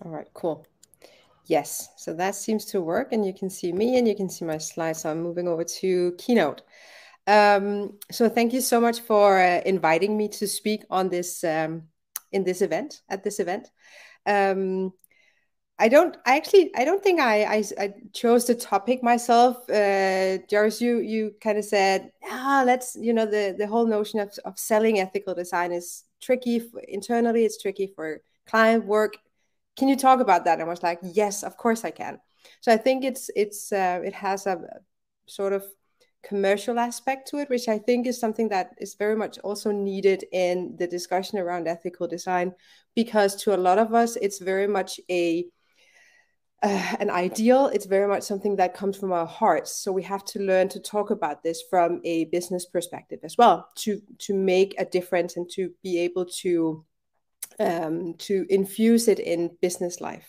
All right, cool. Yes, so that seems to work, and you can see me and you can see my slides. So I'm moving over to Keynote. So thank you so much for inviting me to speak on this in this event at this event. Um, I don't think I chose the topic myself. Joris, you kind of said, let's, the whole notion of selling ethical design is tricky internally. It's tricky for client work. Can you talk about that? And I was like, yes, of course I can. So I think it has a sort of commercial aspect to it, which I think is something that is very much also needed in the discussion around ethical design, because to a lot of us, it's very much an ideal. It's very much something that comes from our hearts. So we have to learn to talk about this from a business perspective as well, to make a difference and to be able to infuse it in business life.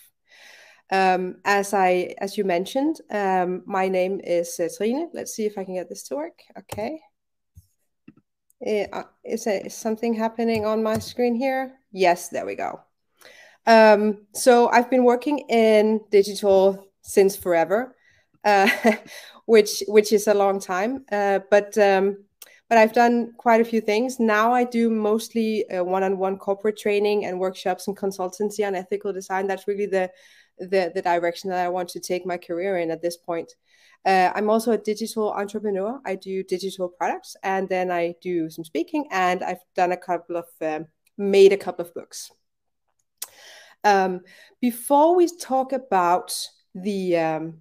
As you mentioned, my name is Trine. Let's see if I can get this to work. Okay. Is something happening on my screen here? Yes, there we go. So I've been working in digital since forever, which is a long time. But I've done quite a few things. Now I do mostly one-on-one corporate training and workshops and consultancy on ethical design. That's really the direction that I want to take my career in at this point. I'm also a digital entrepreneur. I do digital products, and then I do some speaking, and I've done made a couple of books. Before we talk about the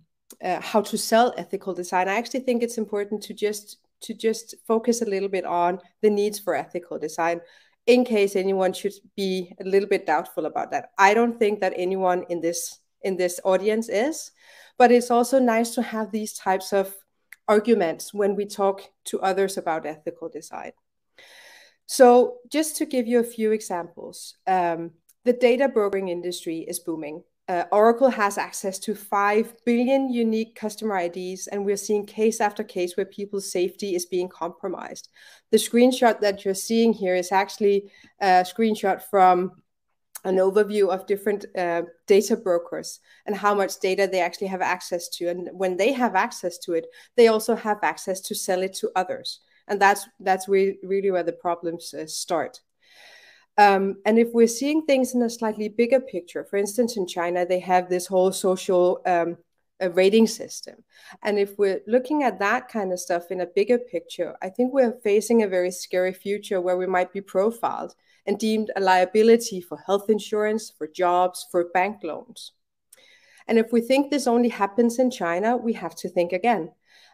how to sell ethical design, I actually think it's important to just focus a little bit on the needs for ethical design, in case anyone should be a little bit doubtful about that. I don't think that anyone in this audience is, but it's also nice to have these types of arguments when we talk to others about ethical design. So just to give you a few examples, the data brokering industry is booming. Oracle has access to 5 billion unique customer IDs, and we're seeing case after case where people's safety is being compromised. The screenshot that you're seeing here is actually a screenshot from an overview of different data brokers and how much data they actually have access to. And when they have access to it, they also have access to sell it to others. And that's really where the problems start. And if we're seeing things in a slightly bigger picture, for instance, in China, they have this whole social rating system. And if we're looking at that kind of stuff in a bigger picture, I think we're facing a very scary future where we might be profiled and deemed a liability for health insurance, for jobs, for bank loans. And if we think this only happens in China, we have to think again.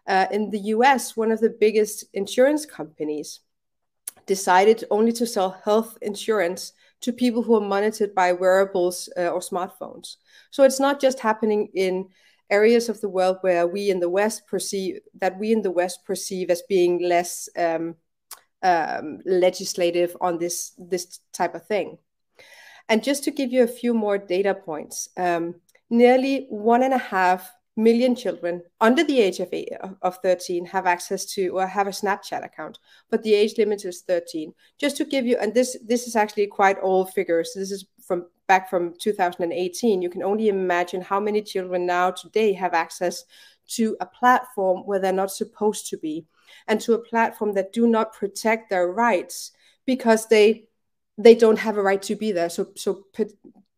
In the US, one of the biggest insurance companies decided only to sell health insurance to people who are monitored by wearables or smartphones. So it's not just happening in areas of the world where we in the West perceive as being less legislative on this type of thing. And just to give you a few more data points, nearly 1.5 million children under the age of 13 have access to or have a Snapchat account, but the age limit is 13. Just to give you, and this is actually quite old figures. This is back from 2018. You can only imagine how many children now today have access to a platform where they're not supposed to be, and to a platform that do not protect their rights because they don't have a right to be there. So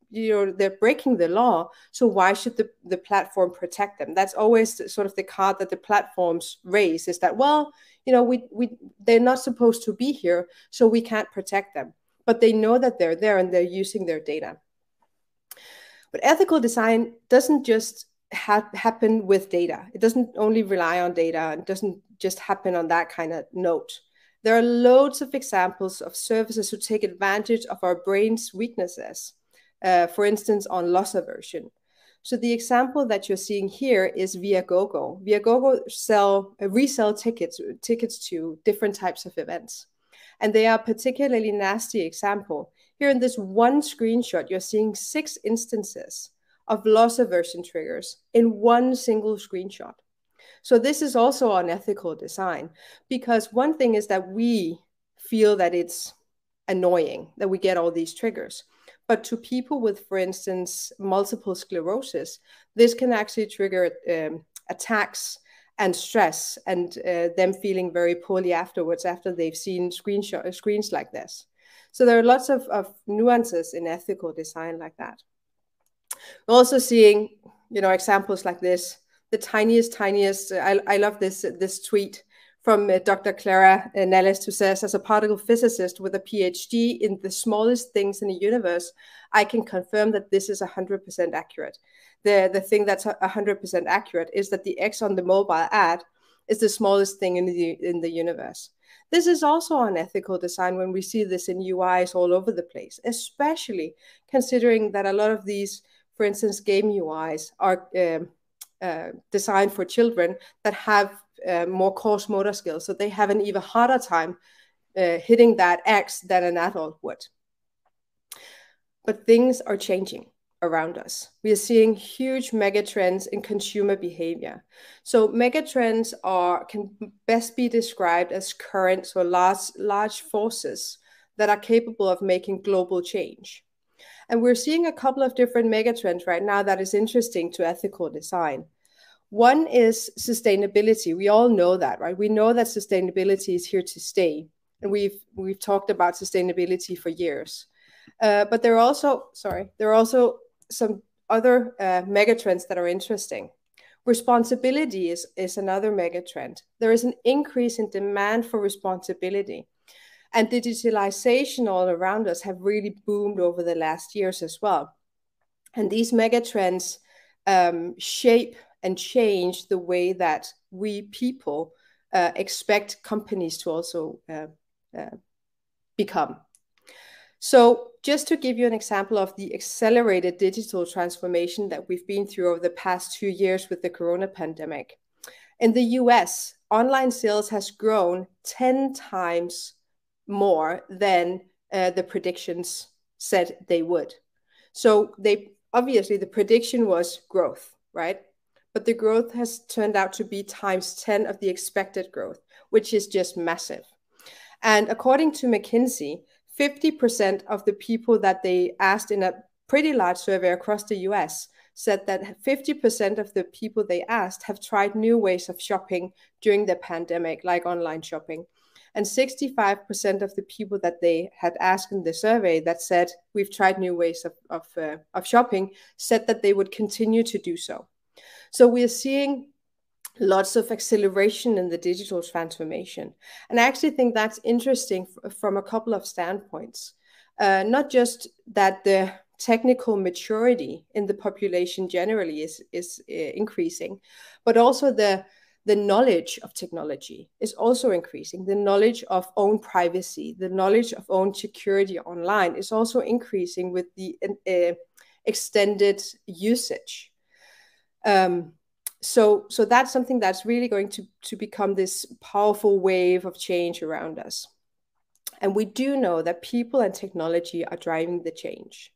they're breaking the law. So why should the platform protect them? That's always sort of the card that the platforms raise, is that, well, they're not supposed to be here, so we can't protect them. But they know that they're there and they're using their data. But ethical design doesn't just happen with data. It doesn't only rely on data. It doesn't just happen on that kind of note. There are loads of examples of services who take advantage of our brain's weaknesses. For instance, on loss aversion. So the example that you're seeing here is Viagogo. Viagogo resell tickets to different types of events. And they are a particularly nasty example. Here in this one screenshot, you're seeing 6 instances of loss aversion triggers in one single screenshot. So this is also unethical design, because one thing is that we feel that it's annoying that we get all these triggers. But to people with, for instance, multiple sclerosis, this can actually trigger attacks and stress, and them feeling very poorly afterwards after they've seen screens like this. So there are lots of nuances in ethical design like that. We're also seeing, examples like this. The tiniest. I love this tweet from Dr. Clara Nellis, who says, as a particle physicist with a PhD in the smallest things in the universe, I can confirm that this is 100% accurate. The thing that's 100% accurate is that the X on the mobile ad is the smallest thing in the universe. This is also unethical design when we see this in UIs all over the place, especially considering that a lot of these, for instance, game UIs are designed for children that have more coarse motor skills, so they have an even harder time hitting that X than an adult would. But things are changing around us. We are seeing huge megatrends in consumer behavior. So megatrends can best be described as currents or large forces that are capable of making global change. And we're seeing a couple of different megatrends right now that is interesting to ethical design. One is sustainability. We all know that, right? We know that sustainability is here to stay. And we've talked about sustainability for years. But there are also some other megatrends that are interesting. Responsibility is another megatrend. There is an increase in demand for responsibility. And digitalization all around us have really boomed over the last years as well. And these megatrends shape and change the way that we people expect companies to also become. So just to give you an example of the accelerated digital transformation that we've been through over the past 2 years with the corona pandemic. In the US, online sales has grown 10 times more than the predictions said they would. So obviously the prediction was growth, right? But the growth has turned out to be times 10 of the expected growth, which is just massive. And according to McKinsey, 50% of the people that they asked in a pretty large survey across the US said that 50% of the people they asked have tried new ways of shopping during the pandemic, like online shopping. And 65% of the people that they had asked in the survey that said, we've tried new ways of shopping, said that they would continue to do so. So we're seeing lots of acceleration in the digital transformation. And I actually think that's interesting from a couple of standpoints. Not just that the technical maturity in the population generally is increasing, but also the knowledge of technology is also increasing. The knowledge of own privacy, the knowledge of own security online is also increasing with the extended usage. So that's something that's really going to become this powerful wave of change around us. And we do know that people and technology are driving the change.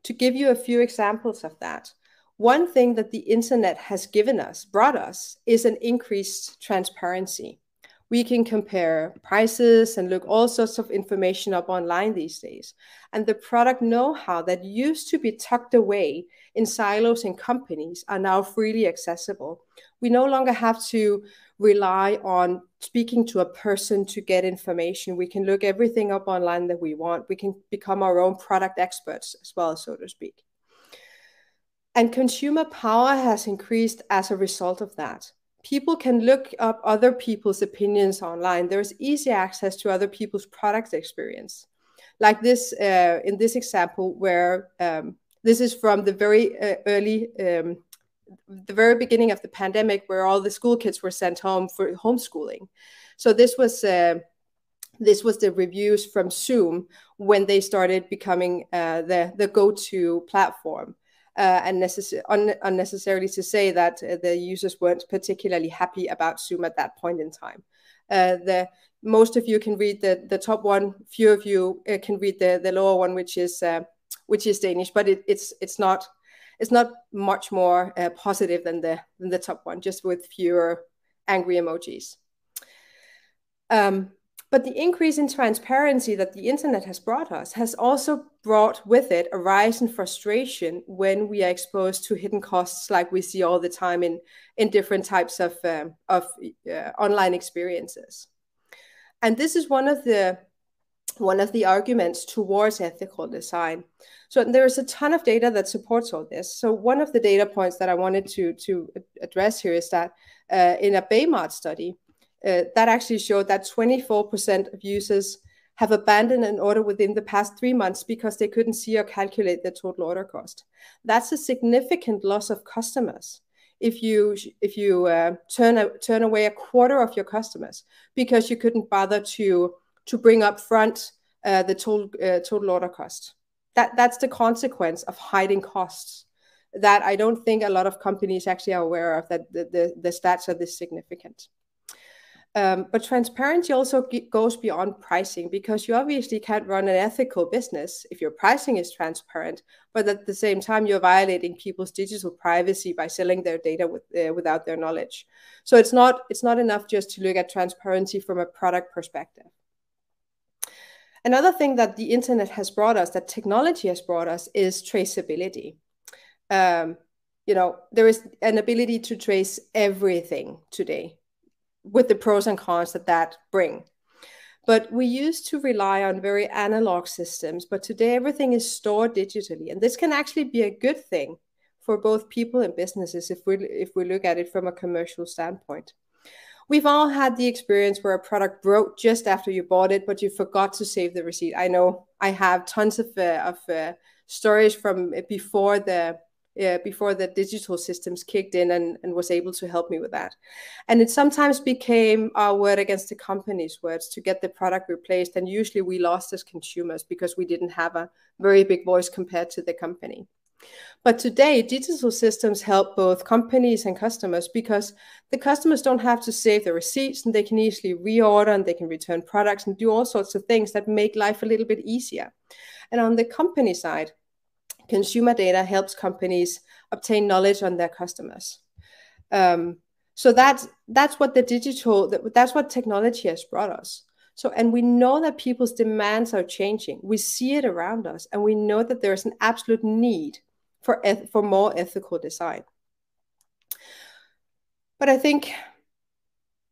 To give you a few examples of that, one thing that the internet has brought us, is an increased transparency. We can compare prices and look all sorts of information up online these days. And the product know-how that used to be tucked away in silos in companies are now freely accessible. We no longer have to rely on speaking to a person to get information. We can look everything up online that we want. We can become our own product experts as well, so to speak. And consumer power has increased as a result of that. People can look up other people's opinions online. There's easy access to other people's product experience. Like this, in this example, where this is from the very the very beginning of the pandemic, where all the school kids were sent home for homeschooling. So this was the reviews from Zoom when they started becoming the go-to platform. And unnecessarily to say that the users weren't particularly happy about Zoom at that point in time. Most of you can read the top one. Few of you can read the lower one, which is Danish, but it's not much more positive than the top one, just with fewer angry emojis. But the increase in transparency that the internet has brought us has also brought with it a rise in frustration when we are exposed to hidden costs like we see all the time in different types of online experiences. And this is one of the arguments towards ethical design. So there's a ton of data that supports all this. So one of the data points that I wanted to address here is that in a Baymart study, that actually showed that 24% of users have abandoned an order within the past 3 months because they couldn't see or calculate the total order cost. That's a significant loss of customers if you turn away a quarter of your customers because you couldn't bother to bring up front the total order cost. That's the consequence of hiding costs that I don't think a lot of companies actually are aware of, that the stats are this significant. But transparency also goes beyond pricing, because you obviously can't run an ethical business if your pricing is transparent, but at the same time, you're violating people's digital privacy by selling their data without their knowledge. So it's not enough just to look at transparency from a product perspective. Another thing that the internet has brought us, that technology has brought us, is traceability. There is an ability to trace everything today, with the pros and cons that bring. But we used to rely on very analog systems, but today everything is stored digitally. And this can actually be a good thing for both people and businesses if we look at it from a commercial standpoint. We've all had the experience where a product broke just after you bought it, but you forgot to save the receipt. I know I have tons of stories from before the digital systems kicked in and was able to help me with that. And it sometimes became our word against the company's words to get the product replaced. And usually we lost as consumers because we didn't have a very big voice compared to the company. But today, digital systems help both companies and customers, because the customers don't have to save the receipts, and they can easily reorder, and they can return products and do all sorts of things that make life a little bit easier. And on the company side, consumer data helps companies obtain knowledge on their customers. So that's what that's what technology has brought us. So, and we know that people's demands are changing. We see it around us, and we know that there is an absolute need for more ethical design. But I think,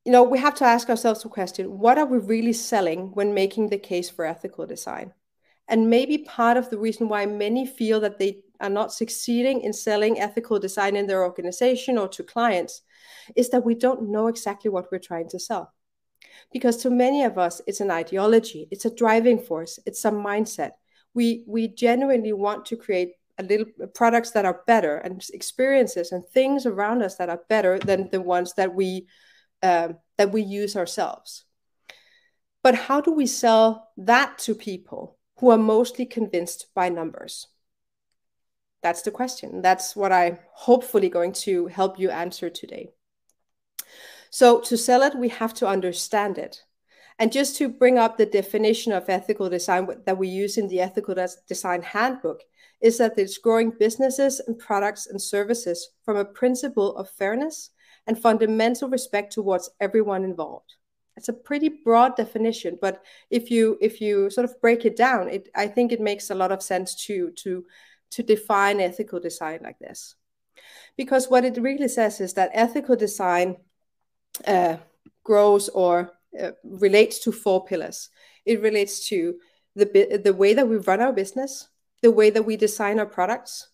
we have to ask ourselves the question: what are we really selling when making the case for ethical design? And maybe part of the reason why many feel that they are not succeeding in selling ethical design in their organization or to clients is that we don't know exactly what we're trying to sell. Because to many of us, it's an ideology, it's a driving force, it's a mindset. We genuinely want to create products that are better, and experiences and things around us that are better than the ones that we use ourselves. But how do we sell that to people who are mostly convinced by numbers? That's the question. That's what I'm hopefully going to help you answer today. So to sell it, we have to understand it. And just to bring up the definition of ethical design that we use in the Ethical Design Handbook, is that it's growing businesses and products and services from a principle of fairness and fundamental respect towards everyone involved. It's a pretty broad definition, but if you sort of break it down, I think it makes a lot of sense to define ethical design like this. Because what it really says is that ethical design grows or relates to 4 pillars. It relates to the way that we run our business, the way that we design our products,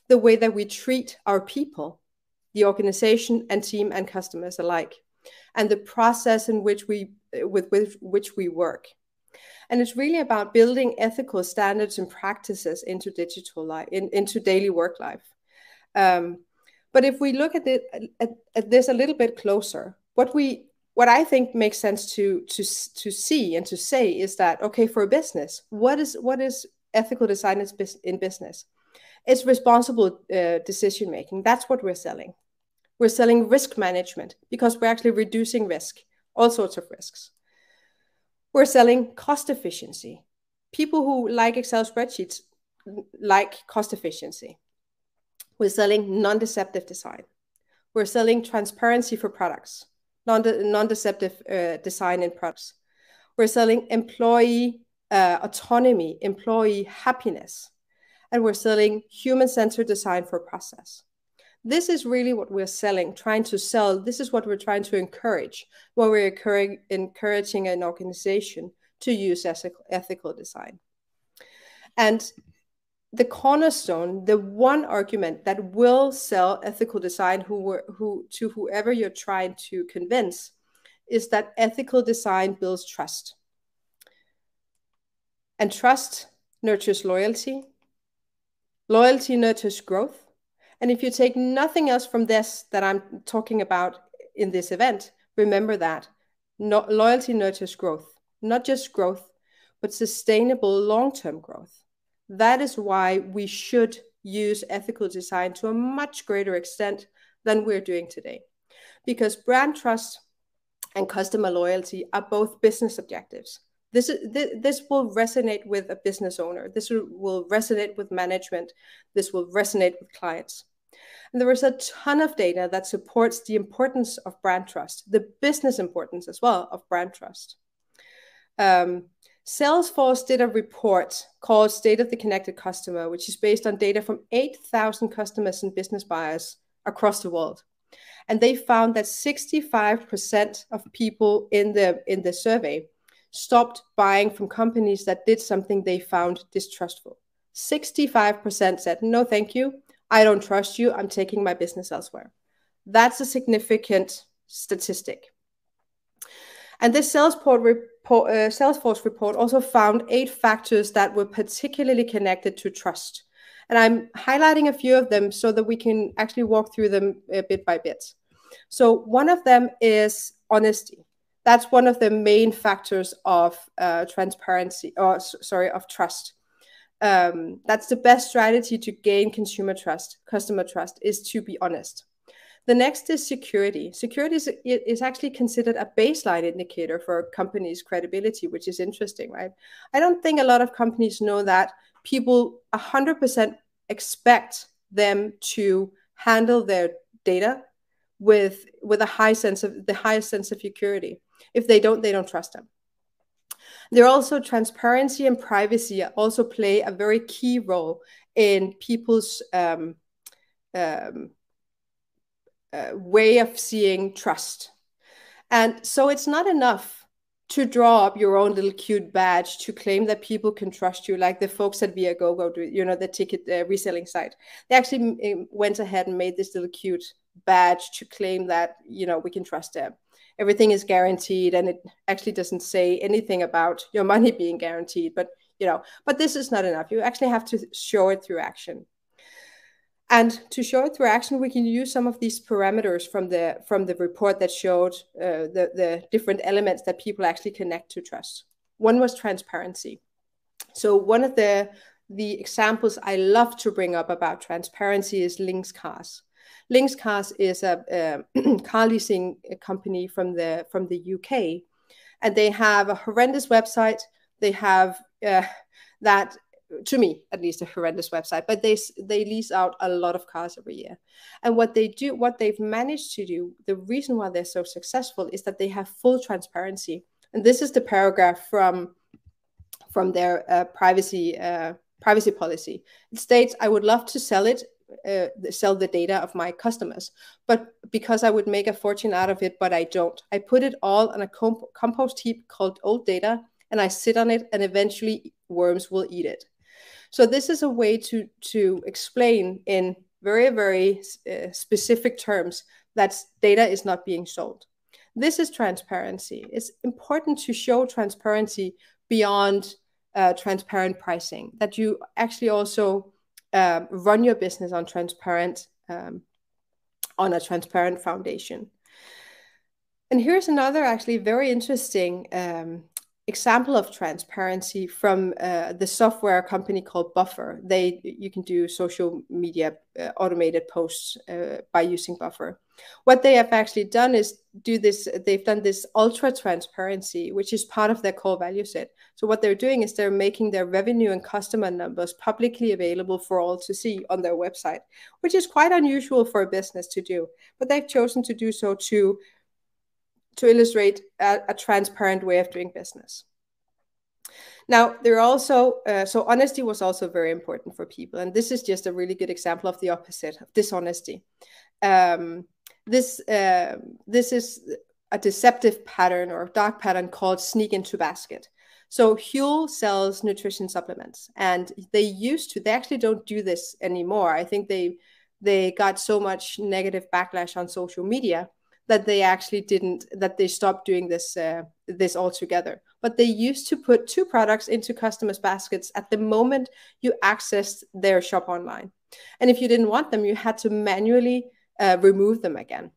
the way that we treat our people, the organization and team and customers alike, and the process in which with which we work. And it's really about building ethical standards and practices into digital life, into daily work life. But if we look at this a little bit closer, what I think makes sense to see and to say is that, okay, for a business, what is ethical design in business? It's responsible decision making. That's what we're selling. We're selling risk management, because we're actually reducing risk, all sorts of risks. We're selling cost efficiency. People who like Excel spreadsheets like cost efficiency. We're selling non-deceptive design. We're selling transparency for products, non-deceptive design in products. We're selling employee autonomy, employee happiness, and we're selling human-centered design for process. This is really what we're selling, trying to sell. This is what we're trying to encourage when we're encouraging an organization to use ethical design. And the cornerstone, the one argument that will sell ethical design to whoever you're trying to convince, is that ethical design builds trust. And trust nurtures loyalty. Loyalty nurtures growth. And if you take nothing else from this that I'm talking about in this event, remember that loyalty nurtures growth, not just growth, but sustainable long-term growth. That is why we should use ethical design to a much greater extent than we're doing today. Because brand trust and customer loyalty are both business objectives. This will resonate with a business owner. This will resonate with management. This will resonate with clients. And there is a ton of data that supports the importance of brand trust, the business importance as well of brand trust. Salesforce did a report called State of the Connected Customer, which is based on data from 8,000 customers and business buyers across the world. And they found that 65% of people in the survey stopped buying from companies that did something they found distrustful. 65% said, no, thank you. I don't trust you. I'm taking my business elsewhere. That's a significant statistic. And this Salesforce report also found 8 factors that were particularly connected to trust. And I'm highlighting a few of them so that we can actually walk through them bit by bit. So one of them is honesty. That's one of the main factors of transparency, or sorry, of trust. That's the best strategy to gain consumer trust, customer trust, is to be honest. The next is security. Security is actually considered a baseline indicator for a company's credibility, which is interesting, right? I don't think a lot of companies know that people 100% expect them to handle their data with the highest sense of security. If they don't trust them. There are also transparency and privacy also play a very key role in people's way of seeing trust. And so it's not enough to draw up your own little cute badge to claim that people can trust you, like the folks at Viagogo do, you know, the ticket reselling site. They actually went ahead and made this little cute badge to claim that, you know, we can trust them. Everything is guaranteed, and it actually doesn't say anything about your money being guaranteed, but, you know, but this is not enough. You actually have to show it through action. And to show it through action, we can use some of these parameters from the report that showed the different elements that people actually connect to trust. One was transparency. So one of the examples I love to bring up about transparency is Lynx Cars. Lynx Cars is a car leasing company from the UK, and they have a horrendous website. They have that, to me at least, a horrendous website, but they lease out a lot of cars every year. And what they've managed to do, the reason why they're so successful, is that they have full transparency. And this is the paragraph from their privacy policy. It states, "I would love to sell the data of my customers, but because I would make a fortune out of it, but I don't. I put it all on a compost heap called old data, and I sit on it, and eventually worms will eat it." So this is a way to explain in very, very specific terms that data is not being sold. This is transparency. It's important to show transparency beyond transparent pricing, that you actually also run your business on a transparent foundation. And here's another actually very interesting example of transparency from the software company called Buffer. You can do social media automated posts by using Buffer. What they have actually done is they've done this ultra transparency, which is part of their core value set. So what they're doing is they're making their revenue and customer numbers publicly available for all to see on their website, which is quite unusual for a business to do. But they've chosen to do so to illustrate a transparent way of doing business. Now, there are also, so honesty was also very important for people. And this is just a really good example of the opposite of dishonesty. Um, this is a deceptive pattern or dark pattern called sneak into basket. So Huel sells nutrition supplements, and they actually don't do this anymore. I think they got so much negative backlash on social media that they stopped doing this altogether. But they used to put two products into customers' baskets at the moment you accessed their shop online. And if you didn't want them, you had to manually remove them again.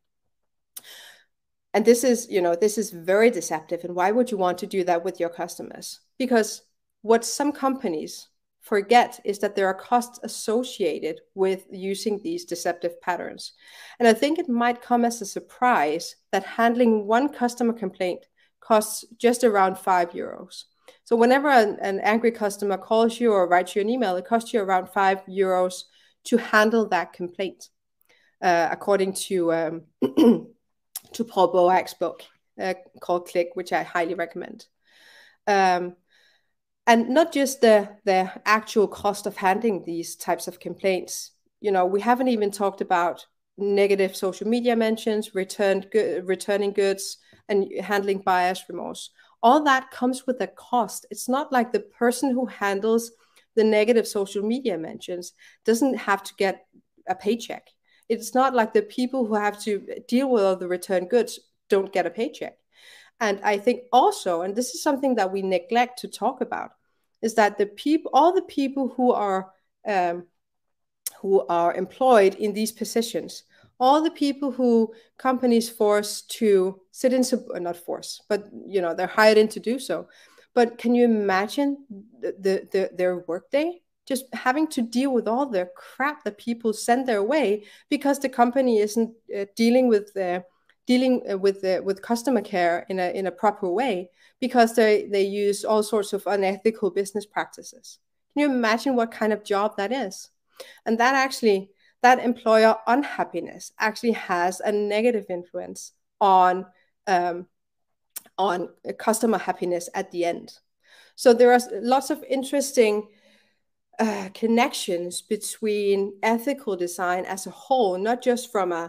And this is very deceptive. And why would you want to do that with your customers? Because what some companies forget is that there are costs associated with using these deceptive patterns. And I think it might come as a surprise that handling one customer complaint costs just around €5. So whenever an angry customer calls you or writes you an email, it costs you around €5 to handle that complaint, according to to Paul Boak's book called Click, which I highly recommend. And not just the actual cost of handling these types of complaints. We haven't even talked about negative social media mentions, returning goods, and handling buyer's remorse. All that comes with a cost. It's not like the person who handles the negative social media mentions doesn't have to get a paycheck. It's not like the people who have to deal with all the return goods don't get a paycheck. And I think also, and this is something that we neglect to talk about, is that all the people who are employed in these positions, all the people who companies force to sit in, not force, but they're hired in to do so. But can you imagine their workday? Just having to deal with all the crap that people send their way because the company isn't dealing with customer care in a proper way, because they use all sorts of unethical business practices. Can you imagine what kind of job that is? And that employer unhappiness actually has a negative influence on customer happiness at the end. So there are lots of interesting connections between ethical design as a whole, not just by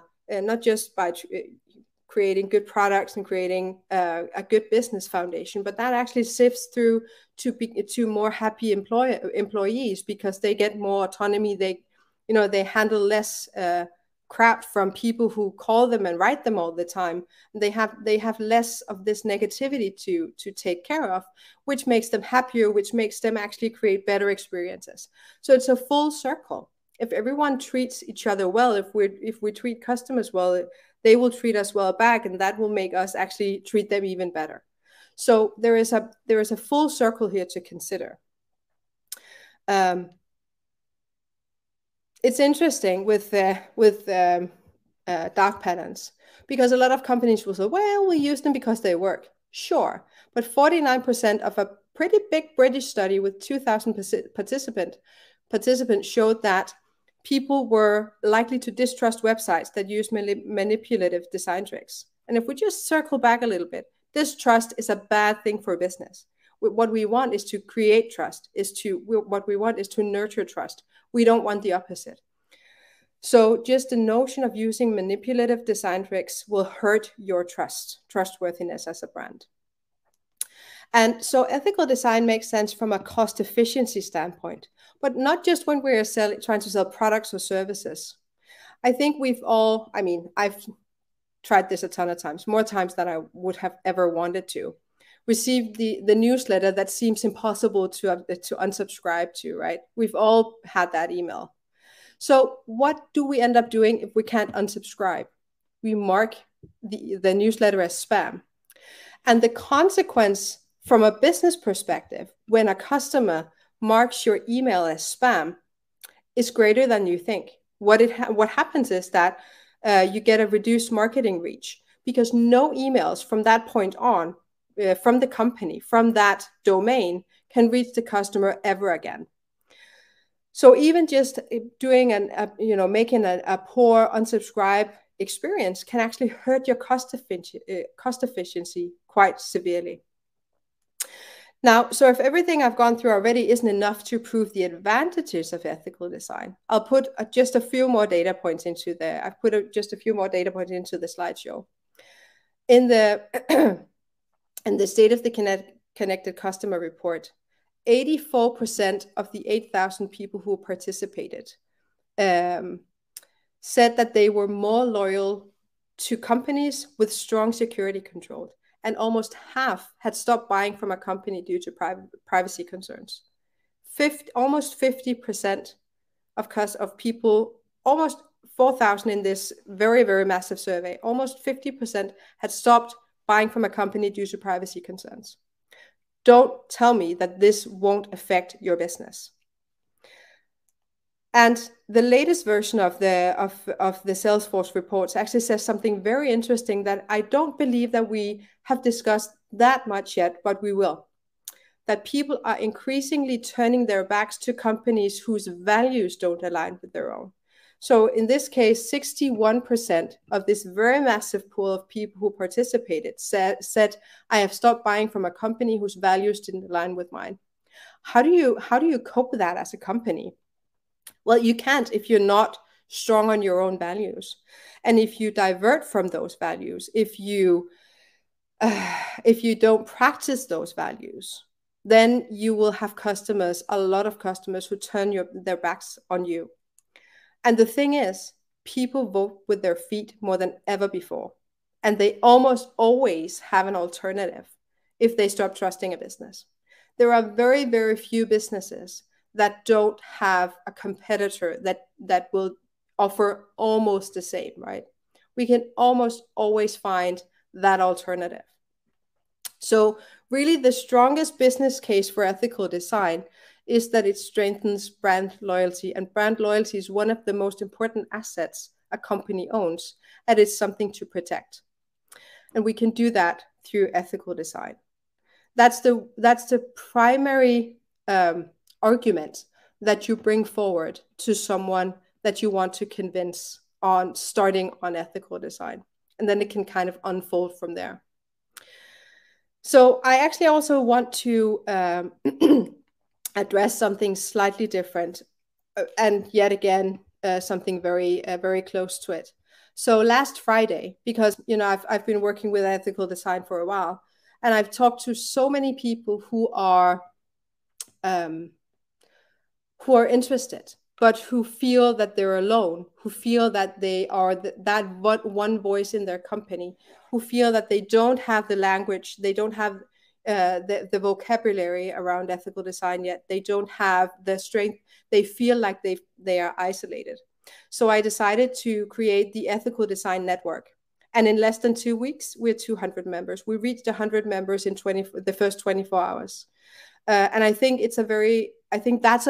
creating good products and creating a good business foundation, but that actually sifts through to more happy employees, because they get more autonomy. They handle less crap from people who call them and write them all the time. They have less of this negativity to take care of, which makes them happier, which makes them actually create better experiences. So it's a full circle. If everyone treats each other well, if we treat customers well, they will treat us well back, and that will make us actually treat them even better. So there is a full circle here to consider. It's interesting with dark patterns, because a lot of companies will say, well, we use them because they work. Sure, but 49% of a pretty big British study with 2,000 participants showed that people were likely to distrust websites that use manipulative design tricks. And if we just circle back a little bit, distrust is a bad thing for business. What we want is to create trust, what we want is to nurture trust. We don't want the opposite. So just the notion of using manipulative design tricks will hurt your trustworthiness as a brand. And so ethical design makes sense from a cost efficiency standpoint, but not just when we're trying to sell products or services. I think I've tried this a ton of times, more times than I would have ever wanted to. Received the newsletter that seems impossible to unsubscribe to, right? We've all had that email. So what do we end up doing if we can't unsubscribe? We mark the newsletter as spam. And the consequence from a business perspective, when a customer marks your email as spam, is greater than you think. What happens is that you get a reduced marketing reach, because no emails from that point on, from the company, from that domain, can reach the customer ever again. So even just doing making a poor unsubscribe experience can actually hurt your cost efficiency quite severely. Now, so if everything I've gone through already isn't enough to prove the advantages of ethical design, I'll put just a few more data points into there. I've put just a few more data points into the slideshow. In the in the State of the Connected Customer report, 84% of the 8,000 people who participated said that they were more loyal to companies with strong security control, and almost half had stopped buying from a company due to privacy concerns. Almost 50% of people, almost 4,000 in this very, very massive survey, almost 50% had stopped buying from a company due to privacy concerns. Don't tell me that this won't affect your business. And the latest version of the Salesforce reports actually says something very interesting that I don't believe that we have discussed that much yet, but we will. That people are increasingly turning their backs to companies whose values don't align with their own. So in this case, 61% of this very massive pool of people who participated said, I have stopped buying from a company whose values didn't align with mine. How do you cope with that as a company? Well, you can't if you're not strong on your own values. And if you divert from those values, if you don't practice those values, then you will have customers, a lot of customers, who turn their backs on you. And the thing is, people vote with their feet more than ever before. And they almost always have an alternative if they stop trusting a business. There are very, very few businesses that don't have a competitor that will offer almost the same, right? We can almost always find that alternative. So really the strongest business case for ethical design is that it strengthens brand loyalty, and brand loyalty is one of the most important assets a company owns, and it's something to protect. And we can do that through ethical design. That's the primary argument that you bring forward to someone that you want to convince on starting on ethical design. And then it can kind of unfold from there. So I actually also want to address something slightly different, and yet again, something very, very close to it. So last Friday, because I've been working with ethical design for a while, and I've talked to so many people who are interested, but who feel that they're alone, who feel that they are that one voice in their company, who feel that they don't have the language, they don't have the vocabulary around ethical design yet, they don't have the strength, they feel like they are isolated. So I decided to create the Ethical Design Network. And in less than 2 weeks, we're 200 members. We reached 100 members in the first 24 hours. And I think that's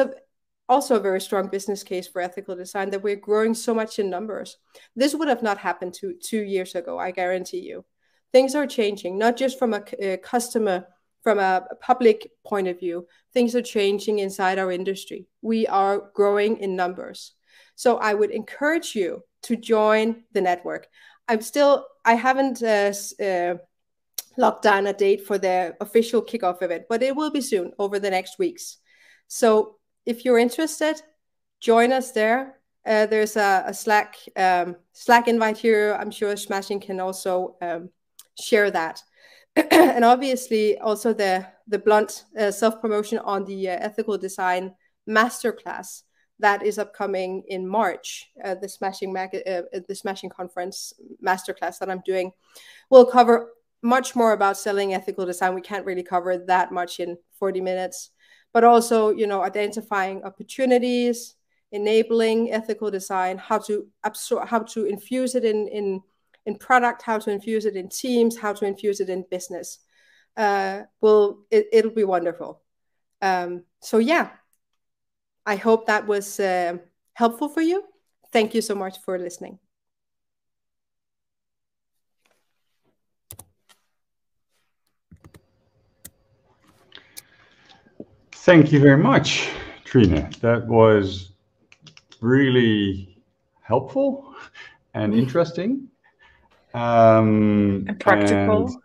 also a very strong business case for ethical design, that we're growing so much in numbers. This would have not happened 2 years ago, I guarantee you. Things are changing, not just from a customer, from a public point of view. Things are changing inside our industry. We are growing in numbers. So I would encourage you to join the network. I haven't locked down a date for the official kickoff event, but it will be soon, over the next weeks. So if you're interested, join us there. There's a Slack invite here. I'm sure Smashing can also share that. And obviously also the blunt self-promotion on the ethical design masterclass that is upcoming in March. The Smashing Conference masterclass that I'm doing will cover much more about selling ethical design. We can't really cover that much in 40 minutes, but also, identifying opportunities, enabling ethical design, how to infuse it in product, how to infuse it in teams, how to infuse it in business. It'll be wonderful. So yeah, I hope that was helpful for you. Thank you so much for listening. Thank you very much, Trine. That was really helpful and interesting. And practical.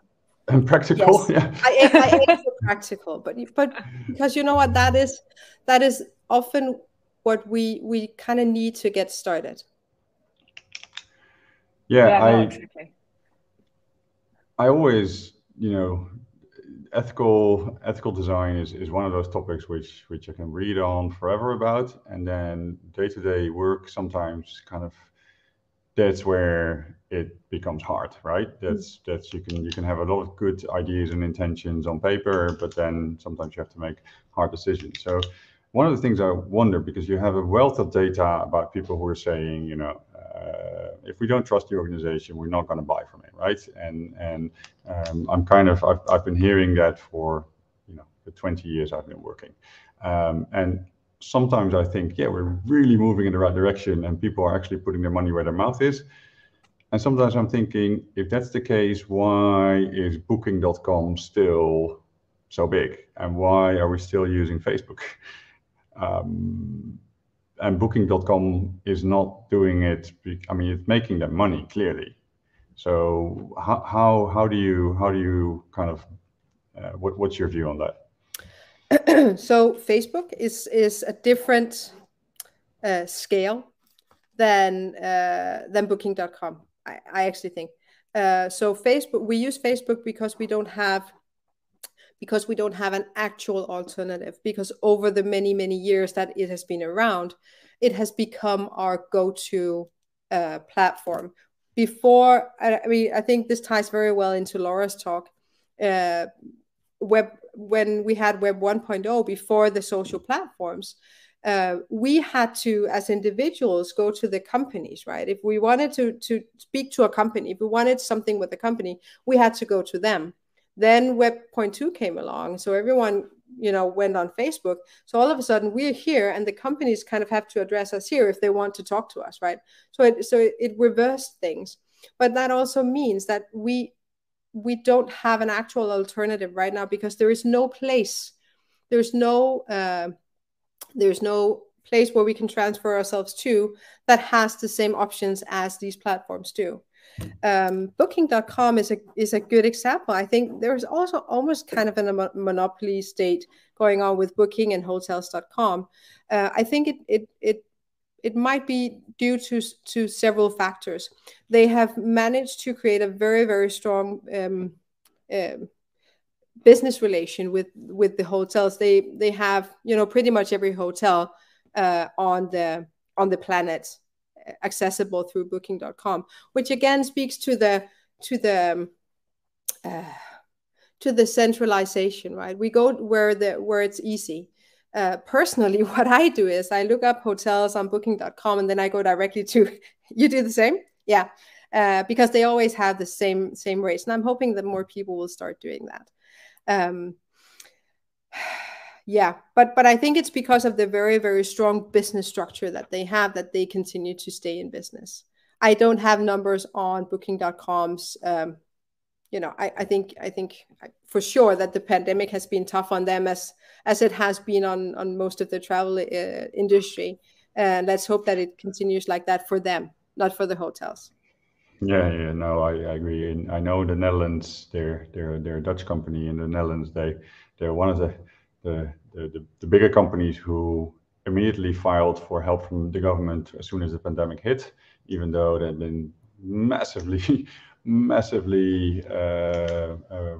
And practical. Yes, Yeah. I aim for practical, but because you know what, that is often what we kind of need to get started. Yeah, no, exactly. I always, ethical design is one of those topics which I can read on forever about, and then day-to-day work sometimes kind of, that's where it becomes hard, right? That's you can have a lot of good ideas and intentions on paper, but then sometimes you have to make hard decisions. So one of the things I wonder, because you have a wealth of data about people who are saying, if we don't trust the organization, we're not going to buy from it, right? And I've been hearing that for the 20 years I've been working, and sometimes I think, yeah, we're really moving in the right direction and people are actually putting their money where their mouth is. And sometimes I'm thinking, if that's the case, why is Booking.com still so big? And why are we still using Facebook? And Booking.com is not doing it. I mean, it's making them money, clearly. So how do you kind of, what's your view on that? So Facebook is a different scale than Booking.com. I actually think. So Facebook, we use Facebook because we don't have an actual alternative, because over the many years that it has been around, it has become our go-to platform. Before, I mean, I think this ties very well into Laura's talk. When we had Web 1.0, before the social platforms, we had to, as individuals, go to the companies, right? If we wanted to speak to a company, if we wanted something with a company, we had to go to them. Then Web 0.2 came along, so everyone went on Facebook. So all of a sudden we're here, and the companies kind of have to address us here if they want to talk to us, right? So it reversed things, but that also means that we don't have an actual alternative right now, because there is no place, there's no place where we can transfer ourselves to that has the same options as these platforms do. Booking.com is a good example. I think there's also almost kind of a monopoly state going on with Booking and Hotels.com. I think it might be due to several factors. They have managed to create a very strong business relation with the hotels. They have pretty much every hotel on the planet accessible through Booking.com, which again speaks to the centralization, right? We go where it's easy. Personally, what I do is I look up hotels on Booking.com, and then I go directly to. You do the same? Yeah, because they always have the same rates, and I'm hoping that more people will start doing that. Yeah, but I think it's because of the very strong business structure that they have that they continue to stay in business. I don't have numbers on Booking.com's. I think for sure that the pandemic has been tough on them, as it has been on most of the travel industry. And let's hope that it continues like that for them, not for the hotels. Yeah, no, I agree. And I know in the Netherlands, they're a Dutch company in the Netherlands. They're one of the bigger companies who immediately filed for help from the government as soon as the pandemic hit, even though they've been massively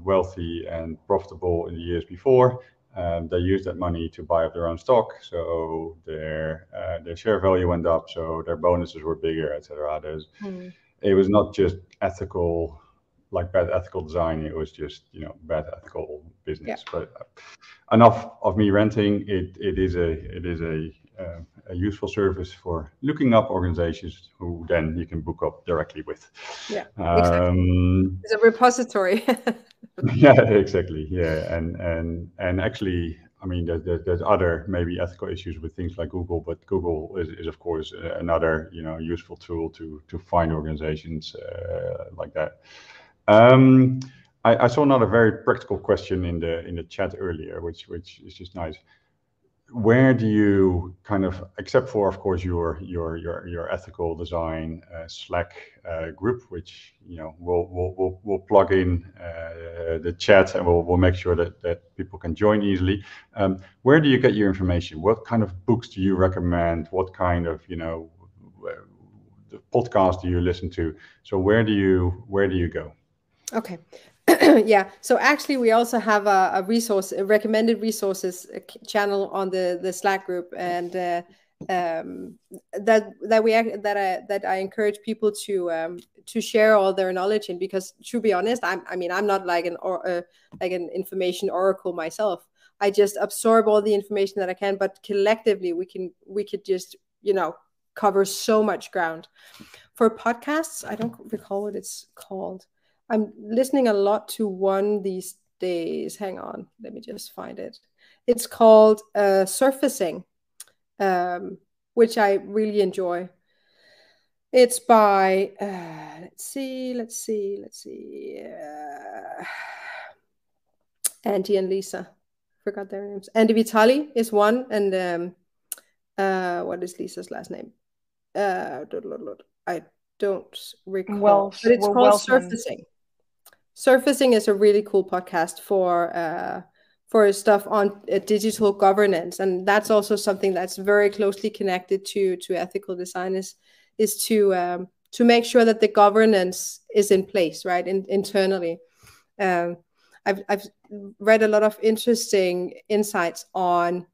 wealthy and profitable in the years before. They used that money to buy up their own stock, so their share value went up, so their bonuses were bigger, etc. It was not just ethical, like bad ethical design. It was just bad ethical business. Yeah. But enough of me ranting. It is a useful service for looking up organizations who then you can book up directly with. Yeah, exactly. It's a repository. Yeah, exactly. Yeah, and actually, I mean, there's other maybe ethical issues with things like Google, but Google is of course another useful tool to find organizations like that. I saw another very practical question in the chat earlier, which is just nice. where do you kind of, except for of course your ethical design Slack group, which we'll plug in the chat, and we'll make sure that people can join easily. Where do you get your information? What kind of books do you recommend? What kind of the podcast do you listen to? So where do you go? Okay. Yeah. So actually, we also have a recommended resources channel on the Slack group, and that I encourage people to share all their knowledge in, because to be honest, I'm not like an information oracle myself. I just absorb all the information that I can, but collectively we could just cover so much ground. For podcasts, I don't recall what it's called. I'm listening a lot to one these days. Hang on, let me just find it. It's called Surfacing, which I really enjoy. It's by let's see, Andy and Lisa. Forgot their names. Andy Vitali is one, and what is Lisa's last name? I don't recall, but it's called Surfacing. Surfacing is a really cool podcast for stuff on digital governance, and that's also something that's very closely connected to ethical design. Is to make sure that the governance is in place, right, internally. I've read a lot of interesting insights on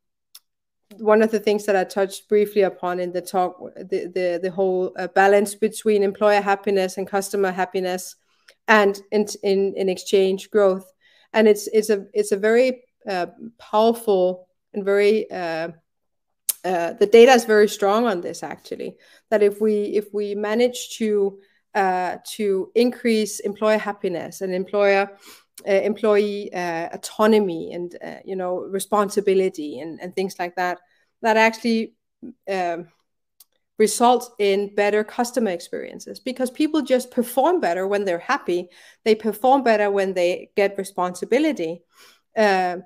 one of the things that I touched briefly upon in the talk, the whole balance between employer happiness and customer happiness, and in exchange growth. And it's a very powerful and very the data is very strong on this, actually, that if we manage to increase employer happiness and employee autonomy and responsibility and things like that, that actually results in better customer experiences, because people just perform better when they're happy. They perform better when they get responsibility, and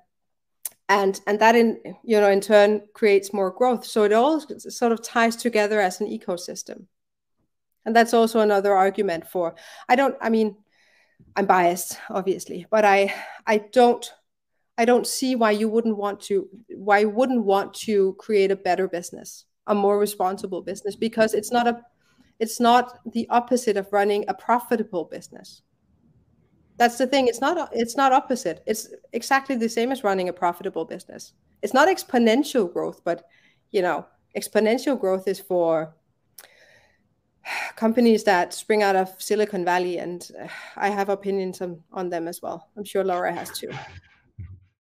that in turn creates more growth. So it all sort of ties together as an ecosystem. And that's also another argument for, I'm biased, obviously, but I don't see why you wouldn't want to create a better business, a more responsible business, because it's not the opposite of running a profitable business. That's the thing. It's not opposite. It's exactly the same as running a profitable business. It's not exponential growth, but exponential growth is for companies that spring out of Silicon Valley, and I have opinions on them as well. I'm sure Laura has too.